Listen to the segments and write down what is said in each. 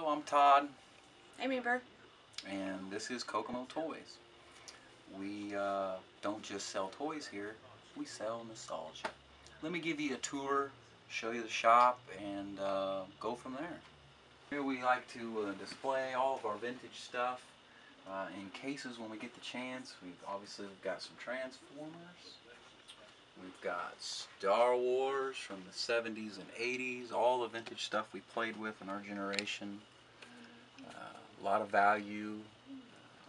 Hello, I'm Todd. Hey, Reaper. And this is Kokomo Toys. We don't just sell toys here, we sell nostalgia. Let me give you a tour, show you the shop, and go from there. Here we like to display all of our vintage stuff in cases when we get the chance. We've got some Transformers. We've got Star Wars from the 70s and 80s, all the vintage stuff we played with in our generation. A lot of value,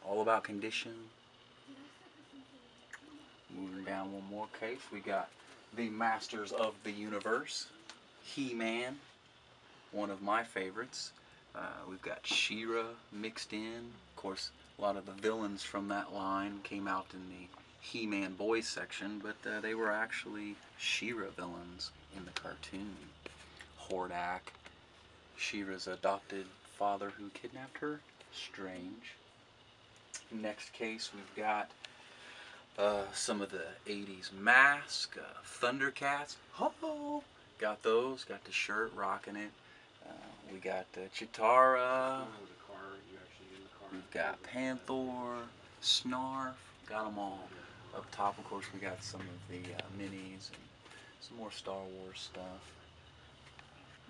all about condition. Moving down one more case, we got the Masters of the Universe, He-Man, one of my favorites. We've got She-Ra mixed in. Of course, a lot of the villains from that line came out in the He-Man boys section, but they were actually She-Ra villains in the cartoon. Hordak, She-Ra's adopted father who kidnapped her. Strange. Next case, we've got some of the 80s Mask, Thundercats. Ho-ho! Got those, got the shirt, rocking it. We got Chitara. We've got Panther, Snarf, got them all. Up top, of course, we got some of the minis and some more Star Wars stuff.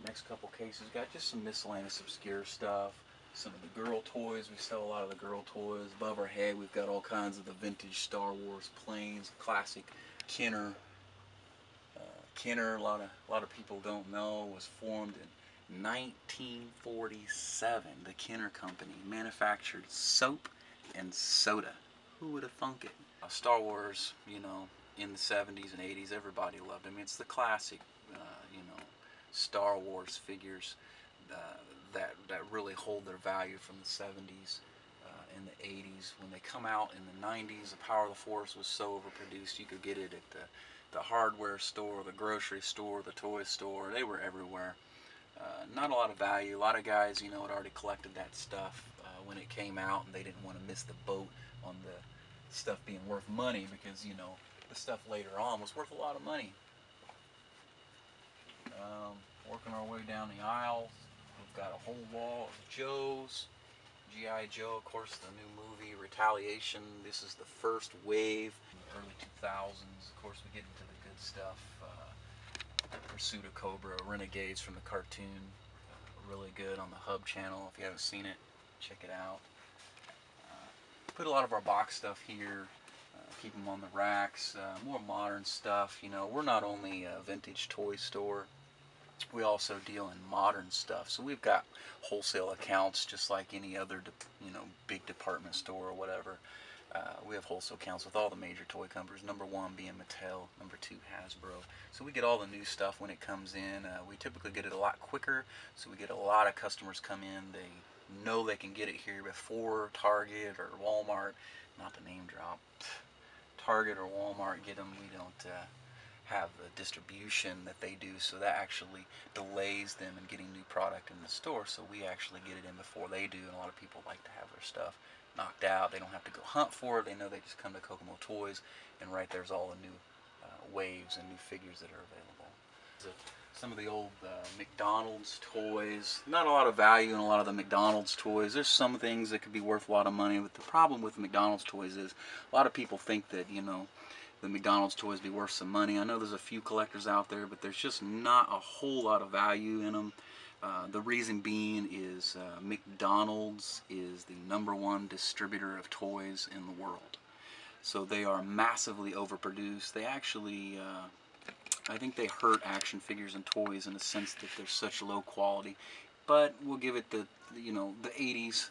Next couple cases, got just some miscellaneous obscure stuff. Some of the girl toys, we sell a lot of the girl toys. Above our head, we've got all kinds of the vintage Star Wars planes, classic Kenner. Kenner, a lot of people don't know, was formed in 1947. The Kenner Company manufactured soap and soda. Who would have thunk it? Star Wars, you know, in the 70s and 80s, everybody loved them. It's the classic, you know, Star Wars figures that really hold their value from the 70s and the 80s. When they come out in the 90s, the Power of the Force was so overproduced, you could get it at the hardware store, the grocery store, the toy store. They were everywhere. Not a lot of value. A lot of guys, you know, had already collected that stuff when it came out, and they didn't want to miss the boat on the stuff being worth money, because, you know, the stuff later on was worth a lot of money. Working our way down the aisles, we've got a whole wall of Joes. G.I. Joe, of course, the new movie, Retaliation. This is the first wave in the early 2000s. Of course, we get into the good stuff. Pursuit of Cobra, Renegades from the cartoon. Really good on the Hub channel. If you haven't seen it, check it out. Put a lot of our box stuff here. Keep them on the racks. More modern stuff. You know, we're not only a vintage toy store, we also deal in modern stuff. So we've got wholesale accounts just like any other, you know, big department store or whatever. We have wholesale accounts with all the major toy companies, number one being Mattel, number two Hasbro. So we get all the new stuff when it comes in. We typically get it a lot quicker, so we get a lot of customers come in. They know they can get it here before Target or Walmart. Not the name drop. Target or Walmart get them. We don't have the distribution that they do, so that actually delays them in getting new product in the store. So we actually get it in before they do, and a lot of people like to have their stuff knocked out. They don't have to go hunt for it. They know they just come to Kokomo Toys, and right there's all the new waves and new figures that are available. So some of the old McDonald's toys. Not a lot of value in a lot of the McDonald's toys. There's some things that could be worth a lot of money, but the problem with McDonald's toys is a lot of people think that, you know, the McDonald's toys be worth some money. I know there's a few collectors out there, but there's just not a whole lot of value in them. The reason being is McDonald's is the #1 distributor of toys in the world. So they are massively overproduced. They actually, I think they hurt action figures and toys in the sense that they're such low quality. But we'll give it the, you know, the 80s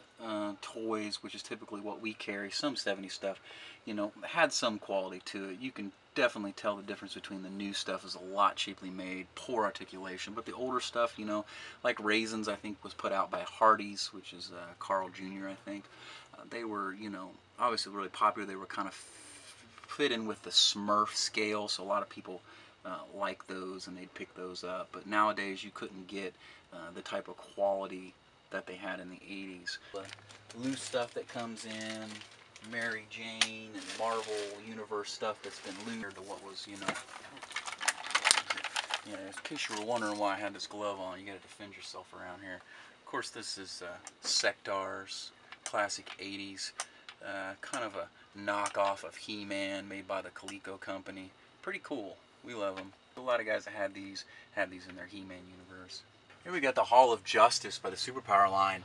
toys, which is typically what we carry, some 70s stuff, you know, had some quality to it. You can definitely tell the difference between the new stuff is a lot cheaply made, poor articulation, but the older stuff, you know, like Raisins, I think was put out by Hardee's, which is Carl Jr., I think. They were, you know, obviously really popular. They were kind of fit in with the Smurf scale, so a lot of people like those, and they'd pick those up. But nowadays you couldn't get the type of quality that they had in the 80s. The loose stuff that comes in, Mary Jane and Marvel Universe stuff that's been looted to what was, you know, in case you were wondering why I had this glove on, you gotta defend yourself around here. Of course, this is Sectar's classic 80s, kind of a knockoff of He-Man made by the Coleco company. Pretty cool. We love them. A lot of guys that had these in their He-Man universe. Here we got the Hall of Justice by the Superpower line.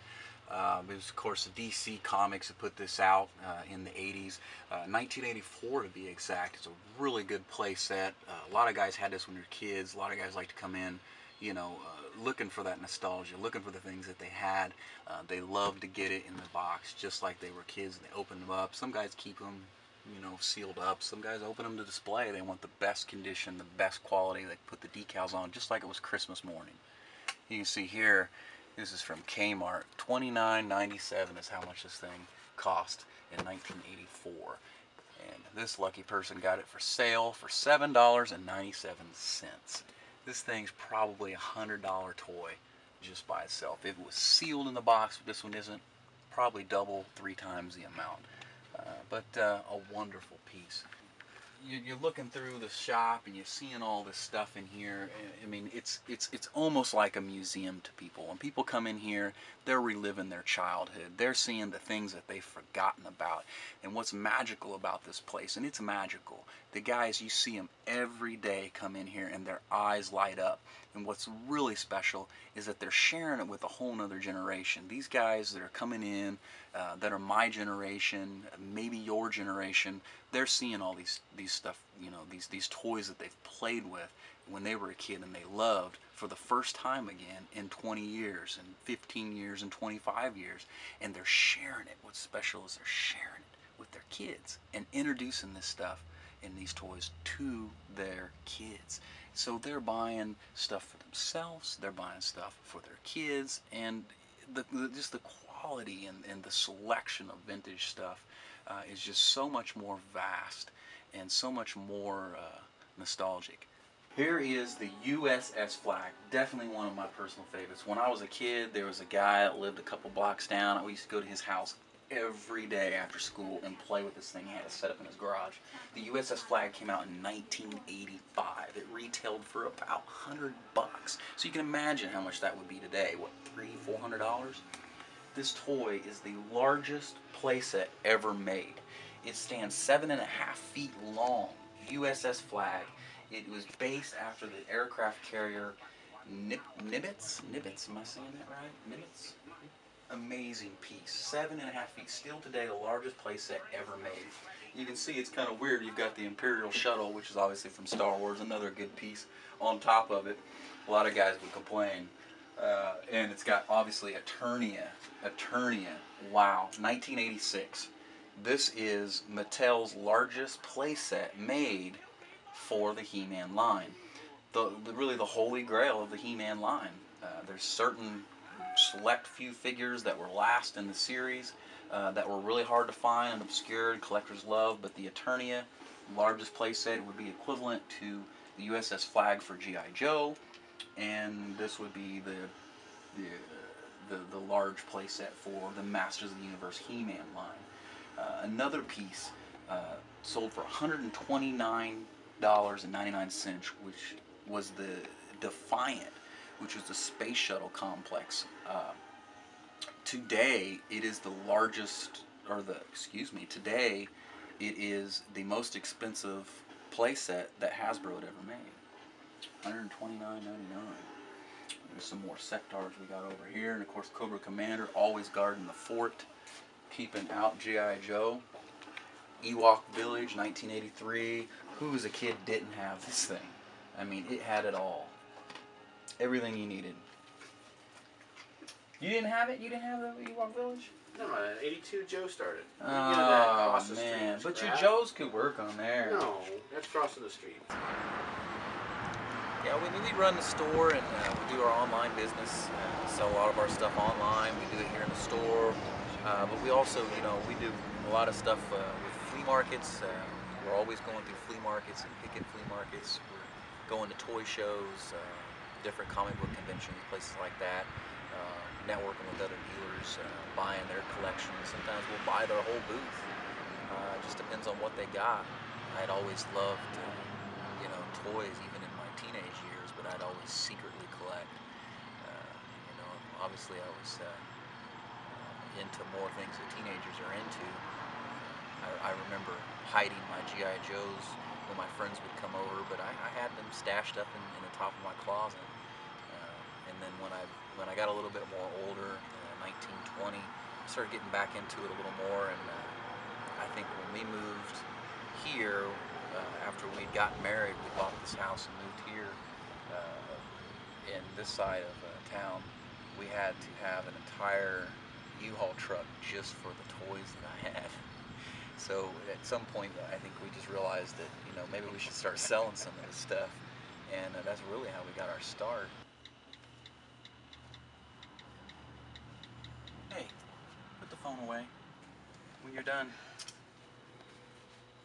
It was, of course, the DC Comics that put this out in the 80s. 1984 to be exact. It's a really good play set. A lot of guys had this when they were kids. A lot of guys like to come in, you know, looking for that nostalgia, looking for the things that they had. They loved to get it in the box just like they were kids, and they opened them up. Some guys keep them, you know, sealed up. Some guys open them to display. They want the best condition, the best quality. They put the decals on just like it was Christmas morning. You can see here, this is from Kmart. $29.97 is how much this thing cost in 1984. And this lucky person got it for sale for $7.97. This thing's probably a $100 toy just by itself. If it was sealed in the box, this one isn't, probably double, 3 times the amount. But a wonderful piece. You're looking through the shop and you're seeing all this stuff in here. I mean, it's almost like a museum to people. When people come in here, they're reliving their childhood. They're seeing the things that they've forgotten about. And what's magical about this place, and it's magical, the guys, you see them every day come in here and their eyes light up. And what's really special is that they're sharing it with a whole nother generation. These guys that are coming in, that are my generation, maybe your generation, they're seeing all these stuff, you know, these toys that they've played with when they were a kid and they loved for the first time again in 20 years and 15 years and 25 years, and they're sharing it. What's special is they're sharing it with their kids and introducing this stuff and these toys to their kids. So they're buying stuff for themselves, they're buying stuff for their kids, and just the quality and the selection of vintage stuff is just so much more vast and so much more nostalgic. Here is the USS Flag, definitely one of my personal favorites. When I was a kid, there was a guy that lived a couple blocks down. I used to go to his house every day after school and play with this thing. He had it set up in his garage. The USS Flag came out in 1985. It retailed for about $100. So you can imagine how much that would be today. What, $300–400? This toy is the largest playset ever made. It stands 7.5 feet long. USS Flag. It was based after the aircraft carrier Nimitz. Nimitz, am I saying that right? Nimitz? Amazing piece. 7.5 feet. Still today the largest playset ever made. You can see it's kind of weird. You've got the Imperial Shuttle, which is obviously from Star Wars, another good piece on top of it. A lot of guys would complain. And it's got obviously Eternia. Wow. 1986. This is Mattel's largest playset made for the He-Man line. Really the holy grail of the He-Man line. There's certain select few figures that were last in the series that were really hard to find and obscured, collectors love, but the Eternia, largest playset, would be equivalent to the USS Flag for G.I. Joe, and this would be the large playset for the Masters of the Universe He-Man line. Another piece sold for $129.99, which was the Defiant, which was the space shuttle complex. Today it is the largest, today it is the most expensive playset that Hasbro had ever made. $129.99. There's some more Sectars we got over here, and of course Cobra Commander, always guarding the fort, keeping out G.I. Joe. Ewok Village, 1983. Who as a kid didn't have this thing? I mean, it had it all. Everything you needed. You didn't have it? You didn't have the Ewok Village? No, in 82 Joe started. Oh, man. But your Joes could work on there. No, that's crossing the street. Yeah, we run the store, and we do our online business. Sell a lot of our stuff online. We do it here in the store. But we also, we do a lot of stuff with flea markets. We're always going through flea markets and picking flea markets. We're going to toy shows, different comic book conventions, places like that. Networking with other dealers, buying their collections. Sometimes we'll buy their whole booth. It just depends on what they got. I'd always loved, toys even in my teenage years, but I'd always secretly collect. obviously I was into more things that teenagers are into. I remember hiding my G.I. Joes when my friends would come over, but I had them stashed up in the top of my closet. And then when I got a little bit more older, 19, 20, I started getting back into it a little more. And I think when we moved here, after we'd gotten married, we bought this house and moved here in this side of town. We had to have an entire U-Haul truck just for the toys that I had. So at some point, I think we just realized that, you know, maybe we should start selling some of this stuff, and that's really how we got our start. Hey, put the phone away. When you're done,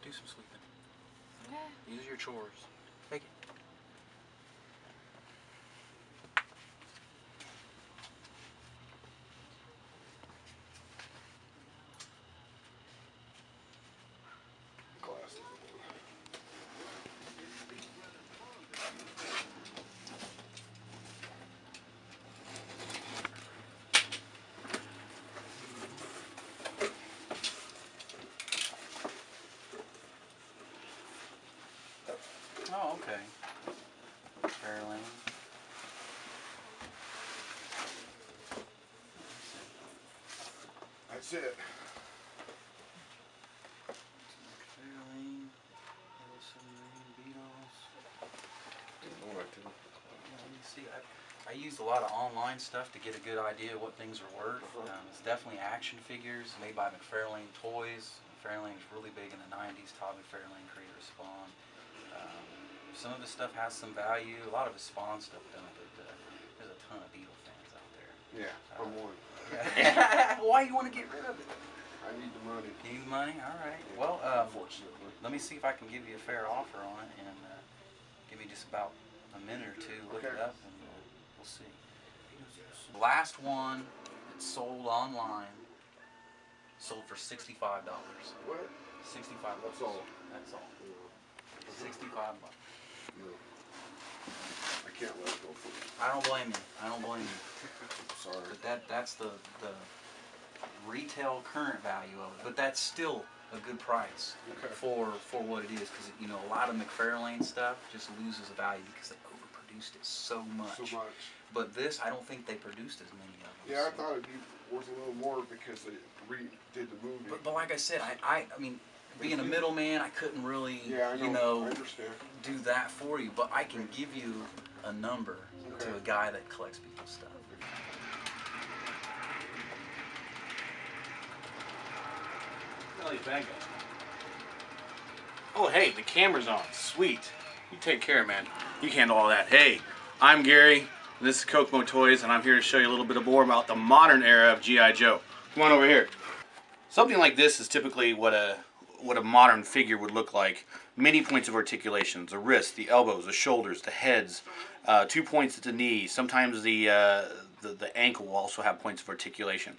do some sleeping. Okay. Use your chores. Take it. Oh, okay. Fairlane. That's it. Fairlane. Submarine Beetles. All right, then. Let me see. I used a lot of online stuff to get a good idea of what things are worth. It's definitely action figures made by McFarlane Toys. McFarlane was really big in the 90s. Todd McFarlane, creator of Spawn. Some of his stuff has some value. A lot of his Spawn stuff don't, but there's a ton of Beetle fans out there. Yeah, I'm one. Why you want to get rid of it? I need the money. You need money? All right. Well, Unfortunately. let me see if I can give you a fair offer on it, and give me just about a minute or two. Look it up, and we'll see. The last one that sold online sold for $65. What? $65. That's all. That's all. No. 65 bucks. No. I can't let it go for you. I don't blame you. I don't blame you. Sorry. But that's the retail current value of it. But that's still a good price for what it is, because you know a lot of McFarlane stuff just loses value because they overproduced it so much. So much. But this, I don't think they produced as many of them. Yeah, I so. thought it'd be worth a little more because they redid the movie. But like I said, I mean, being a middleman, I couldn't really, yeah, I know. you know, I understand. do that for you. But I can give you a number to a guy that collects people's stuff. Oh, hey, the camera's on. Sweet. You take care, man. You can handle all that. Hey, I'm Gary. And this is Kokomo Toys, and I'm here to show you a little bit more about the modern era of G.I. Joe. Come on over here. Something like this is typically what a modern figure would look like. Many points of articulation: the wrists, the elbows, the shoulders, the heads, 2 points at the knee. Sometimes the ankle will also have points of articulation.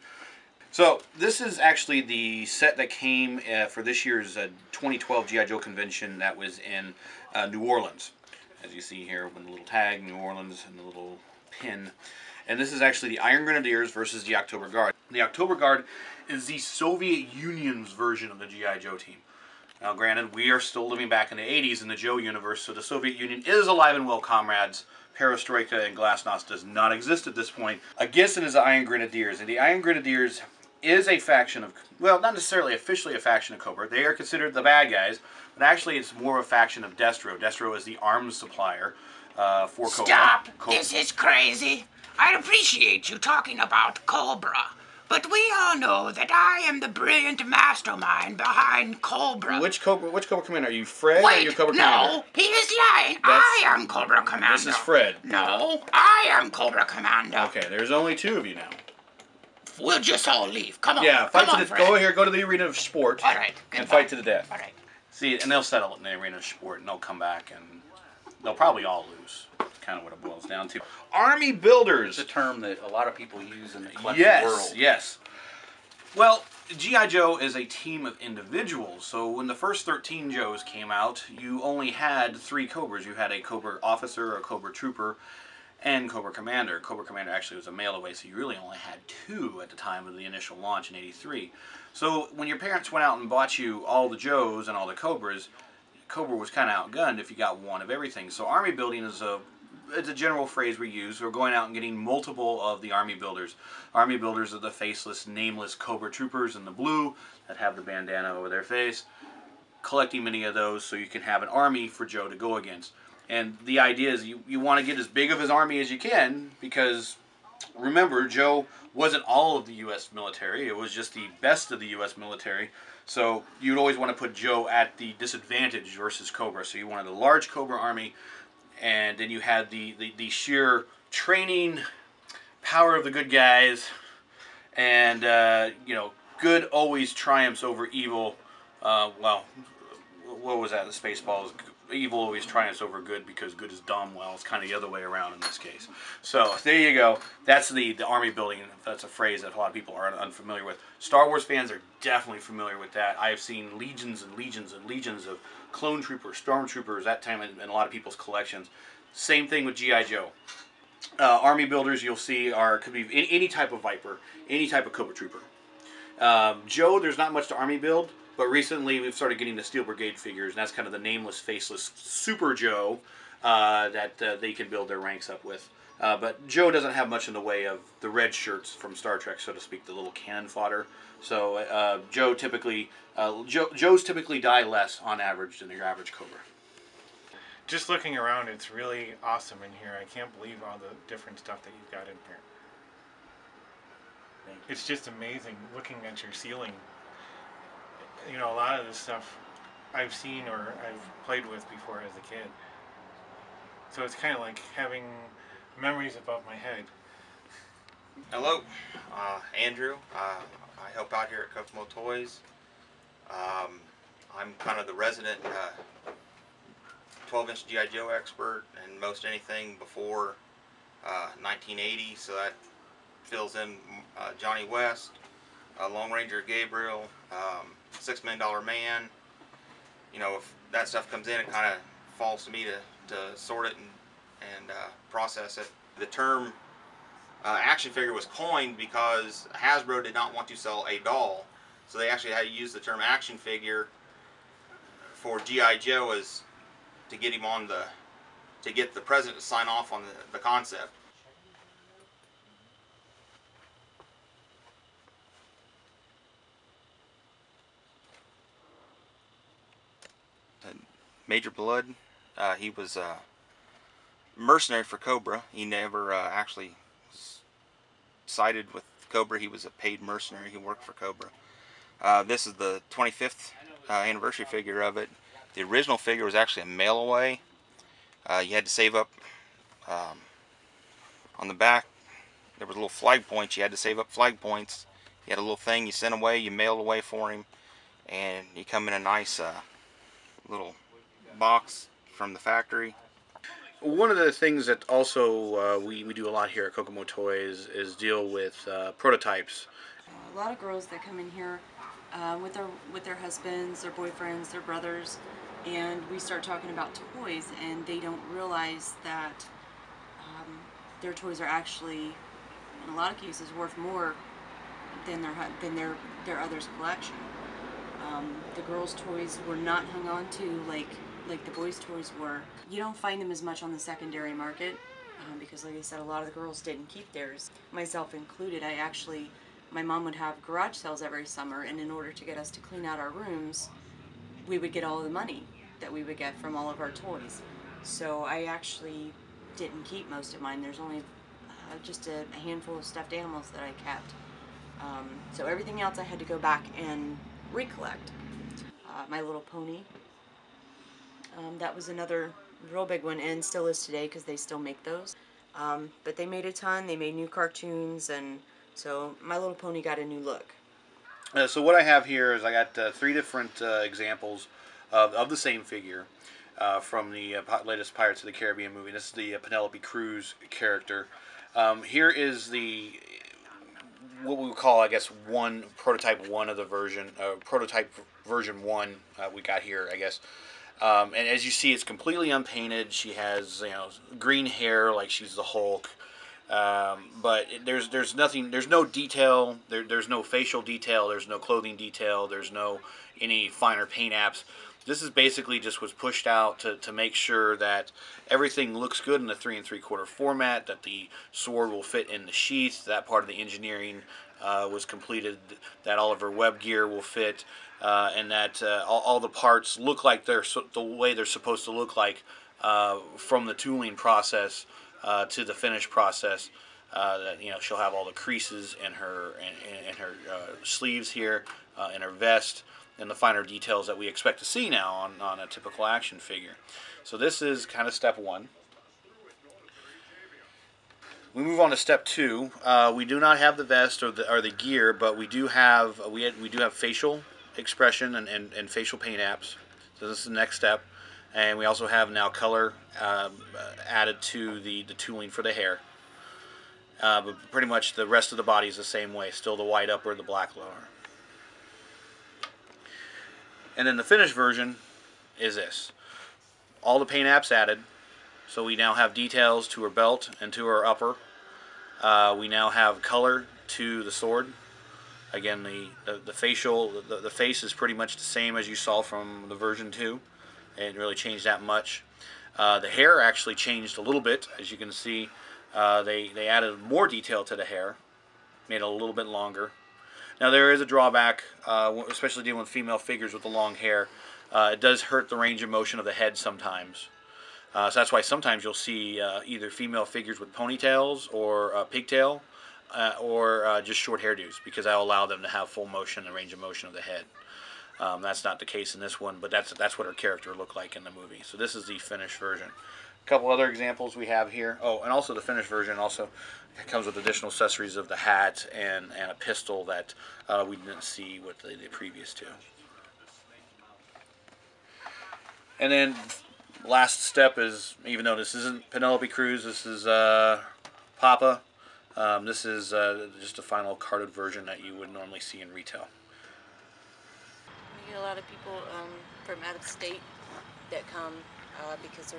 So this is actually the set that came for this year's 2012 G.I. Joe convention that was in New Orleans. As you see here with the little tag, New Orleans, and the little pin. And this is actually the Iron Grenadiers versus the October Guard. The October Guard is the Soviet Union's version of the G.I. Joe team. Now granted, we are still living back in the 80s in the Joe universe, so the Soviet Union is alive and well, comrades. Perestroika and Glasnost does not exist at this point. Against it is the Iron Grenadiers, and the Iron Grenadiers is a faction of, well, not necessarily officially a faction of Cobra. They are considered the bad guys, but actually it's more a faction of Destro. Destro is the arms supplier for Cobra. Stop! This is crazy. I appreciate you talking about Cobra, but we all know that I am the brilliant mastermind behind Cobra. Which Cobra Commander? Are you Fred or are you Cobra Commander? No, he is lying. I am Cobra Commander. This is Fred. No, I am Cobra Commander. Okay, there's only 2 of you now. We'll just all leave. Come on. Yeah, fight come to on, the go here, go to the arena of sport. All right. And goodbye. fight to the death. All right. See, and they'll settle it in the arena of sport, and they'll come back, and they'll probably all lose. That's kind of what it boils down to. Army builders. It's a term that a lot of people use in the collecting world. Yes, yes. Well, G.I. Joe is a team of individuals, so when the first 13 Joes came out, you only had 3 Cobras. You had a Cobra officer, a Cobra trooper, and Cobra Commander. Cobra Commander actually was a mail away, so you really only had 2 at the time of the initial launch in '83. So when your parents went out and bought you all the Joes and all the Cobras, Cobra was kind of outgunned if you got one of everything. So army building is it's a general phrase we use. We're going out and getting multiple of the army builders. Army builders are the faceless, nameless Cobra troopers in the blue that have the bandana over their face. Collecting many of those so you can have an army for Joe to go against. And the idea is you want to get as big of his army as you can, because remember, Joe wasn't all of the U.S. military. It was just the best of the U.S. military. So you'd always want to put Joe at the disadvantage versus Cobra. So you wanted a large Cobra army, and then you had the sheer training power of the good guys, and you know, good always triumphs over evil. Well, what was that? The Spaceballs. Evil always triumphs over good because good is dumb. Well, it's kind of the other way around in this case. So there you go. That's the army building. That's a phrase that a lot of people are unfamiliar with. Star Wars fans are definitely familiar with that. I have seen legions and legions and legions of clone troopers, stormtroopers, that time in a lot of people's collections. Same thing with G.I. Joe. Army builders you'll see could be any type of Viper, any type of Cobra Trooper. Joe, there's not much to army build. But recently we've started getting the Steel Brigade figures, and that's kind of the nameless, faceless Super Joe that they can build their ranks up with. But Joe doesn't have much in the way of the red shirts from Star Trek, so to speak, the little cannon fodder. So Joes typically die less on average than your average Cobra. Just looking around, it's really awesome in here. I can't believe all the different stuff that you've got in here. It's just amazing looking at your ceiling. You know, a lot of this stuff I've seen or I've played with before as a kid. So it's kind of like having memories above my head. Hello, Andrew. I help out here at Kokomo Toys. I'm kind of the resident 12-inch G.I. Joe expert and most anything before 1980, so that fills in Johnny West, Lone Ranger Gabriel, $6 Million Man. You know, if that stuff comes in, it kind of falls to me to sort it and process it. The term action figure was coined because Hasbro did not want to sell a doll, so they actually had to use the term action figure for G.I. Joe as to get him on to get the president to sign off on the concept. Major Blood, he was a mercenary for Cobra. He never actually sided with Cobra. He was a paid mercenary. He worked for Cobra. This is the 25th anniversary figure of it. The original figure was actually a mail away. You had to save up on the back. There was a little flag points. You had to save up flag points. You had a little thing you sent away, you mailed away for him, and he come in a nice little box from the factory. One of the things that also we do a lot here at Kokomo Toys is deal with prototypes. A lot of girls that come in here with their husbands, their boyfriends, their brothers, and we start talking about toys, and they don't realize that their toys are actually, in a lot of cases, worth more than their others' collection. The girls' toys were not hung on to like the boys' toys were. You don't find them as much on the secondary market because, like I said, a lot of the girls didn't keep theirs, myself included. My mom would have garage sales every summer, and in order to get us to clean out our rooms, we would get all the money that we would get from all of our toys. So I actually didn't keep most of mine. There's only just a handful of stuffed animals that I kept. So everything else I had to go back and recollect. My Little Pony. That was another real big one, and still is today because they still make those. But they made a ton. They made new cartoons, and so My Little Pony got a new look. So what I have here is I got 3 different examples of the same figure from the latest Pirates of the Caribbean movie. This is the Penelope Cruz character. Here is what we would call, I guess, prototype one of the version, prototype version 1 we got here, I guess. And as you see, it's completely unpainted. She has, you know, green hair like she's the Hulk. But there's nothing, there's no detail, there's no facial detail, there's no clothing detail, there's no any finer paint apps. This is basically just was pushed out to make sure that everything looks good in the 3 3/4 format, that the sword will fit in the sheath, that part of the engineering was completed, that all of her web gear will fit, and that all the parts look like they're the way they're supposed to look like from the tooling process to the finish process. That, you know, she'll have all the creases in her sleeves here, in her vest, and the finer details that we expect to see now on a typical action figure. So this is kind of step one. We move on to step two. We do not have the vest or the gear, but we do have facial expression and facial paint apps. So this is the next step. And we also have now color added to the tooling for the hair. But pretty much the rest of the body is the same way. Still the white upper, the black lower. And then the finished version is this. All the paint apps added. So we now have details to her belt and to her upper. We now have color to the sword. Again, the face is pretty much the same as you saw from the version 2. It didn't really change that much. The hair actually changed a little bit. As you can see, they added more detail to the hair, made it a little bit longer. Now there is a drawback, especially dealing with female figures with the long hair. It does hurt the range of motion of the head sometimes. So that's why sometimes you'll see either female figures with ponytails or pigtail, or just short hairdos, because that'll allow them to have full motion and range of motion of the head. That's not the case in this one, but that's what her character looked like in the movie. So this is the finished version. A couple other examples we have here. Oh, and also the finished version also comes with additional accessories of the hat and a pistol that we didn't see with the previous two. And then last step is, even though this isn't Penelope Cruz, this is Papa. This is just a final carded version that you would normally see in retail. We get a lot of people from out of state that come because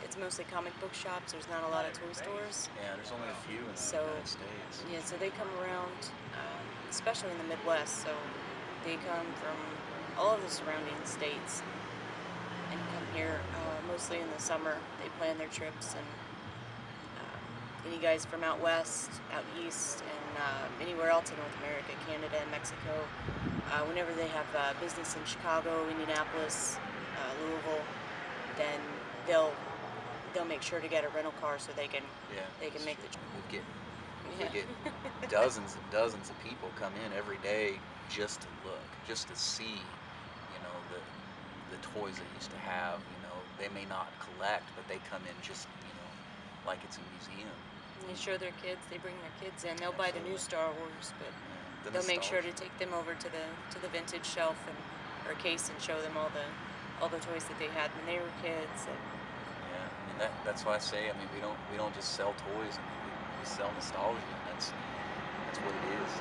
it's mostly comic book shops. There's not a lot of toy stores. Yeah, there's only a few in the United States. Yeah, so they come around, especially in the Midwest. So they come from all of the surrounding states and come here mostly in the summer. They plan their trips, and any guys from out west, out east, and anywhere else in North America, Canada and Mexico, whenever they have business in Chicago, Indianapolis, Louisville, then they'll make sure to get a rental car so they can make the trip. We get dozens and dozens of people come in every day just to look, just to see, you know, the toys they used to have. You know, they may not collect, but they come in just, you know, like it's a museum. They show their kids. They bring their kids in. They'll buy the new Star Wars, but they'll make sure to take them over to the vintage shelf or case and show them all the toys that they had when they were kids. And yeah, I mean that's why I say, I mean, we don't just sell toys. I mean, we sell nostalgia. That's what it is.